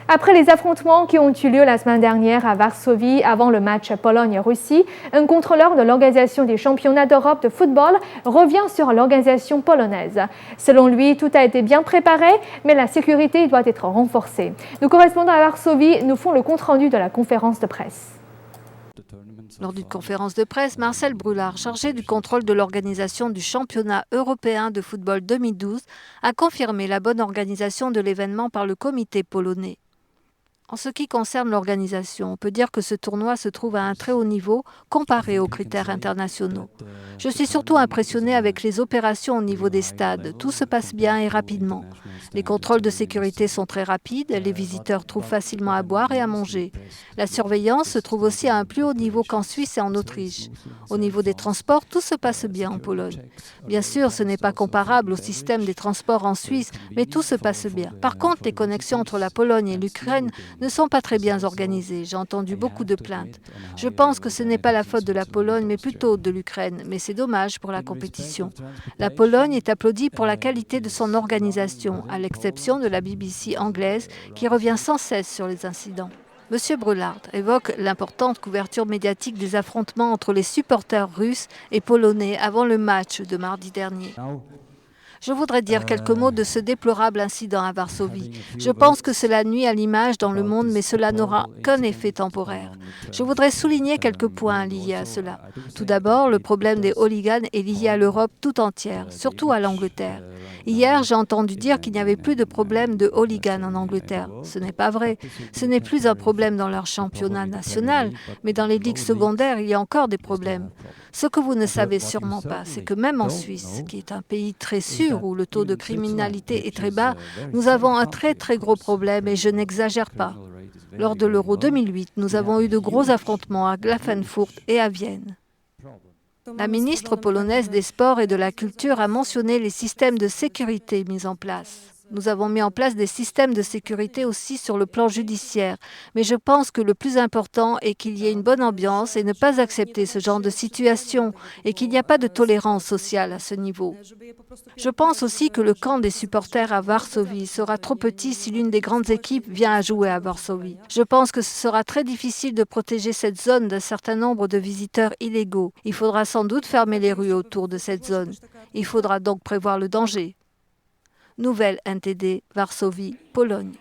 Après les affrontements qui ont eu lieu la semaine dernière à Varsovie avant le match Pologne-Russie, un contrôleur de l'Organisation des championnats d'Europe de football revient sur l'organisation polonaise. Selon lui, tout a été bien préparé, mais la sécurité doit être renforcée. Nos correspondants à Varsovie nous font le compte-rendu de la conférence de presse. Lors d'une conférence de presse, Marcel Brulard, chargé du contrôle de l'organisation du championnat européen de football 2012, a confirmé la bonne organisation de l'événement par le comité polonais. En ce qui concerne l'organisation, on peut dire que ce tournoi se trouve à un très haut niveau comparé aux critères internationaux. Je suis surtout impressionné avec les opérations au niveau des stades. Tout se passe bien et rapidement. Les contrôles de sécurité sont très rapides, les visiteurs trouvent facilement à boire et à manger. La surveillance se trouve aussi à un plus haut niveau qu'en Suisse et en Autriche. Au niveau des transports, tout se passe bien en Pologne. Bien sûr, ce n'est pas comparable au système des transports en Suisse, mais tout se passe bien. Par contre, les connexions entre la Pologne et l'Ukraine ne sont pas très bien organisées. J'ai entendu beaucoup de plaintes. Je pense que ce n'est pas la faute de la Pologne, mais plutôt de l'Ukraine. Mais c'est dommage pour la compétition. La Pologne est applaudie pour la qualité de son organisation, à l'exception de la BBC anglaise qui revient sans cesse sur les incidents. Monsieur Brulard évoque l'importante couverture médiatique des affrontements entre les supporters russes et polonais avant le match de mardi dernier. Je voudrais dire quelques mots de ce déplorable incident à Varsovie. Je pense que cela nuit à l'image dans le monde, mais cela n'aura qu'un effet temporaire. Je voudrais souligner quelques points liés à cela. Tout d'abord, le problème des hooligans est lié à l'Europe tout entière, surtout à l'Angleterre. Hier, j'ai entendu dire qu'il n'y avait plus de problème de hooligans en Angleterre. Ce n'est pas vrai. Ce n'est plus un problème dans leur championnat national, mais dans les ligues secondaires, il y a encore des problèmes. Ce que vous ne savez sûrement pas, c'est que même en Suisse, qui est un pays très sûr où le taux de criminalité est très bas, nous avons un très gros problème et je n'exagère pas. Lors de l'Euro 2008, nous avons eu de gros affrontements à Klagenfurt et à Vienne. La ministre polonaise des Sports et de la Culture a mentionné les systèmes de sécurité mis en place. Nous avons mis en place des systèmes de sécurité aussi sur le plan judiciaire, mais je pense que le plus important est qu'il y ait une bonne ambiance et ne pas accepter ce genre de situation et qu'il n'y a pas de tolérance sociale à ce niveau. Je pense aussi que le camp des supporters à Varsovie sera trop petit si l'une des grandes équipes vient à jouer à Varsovie. Je pense que ce sera très difficile de protéger cette zone d'un certain nombre de visiteurs illégaux. Il faudra sans doute fermer les rues autour de cette zone. Il faudra donc prévoir le danger. Nouvelle NTD, Varsovie, Pologne.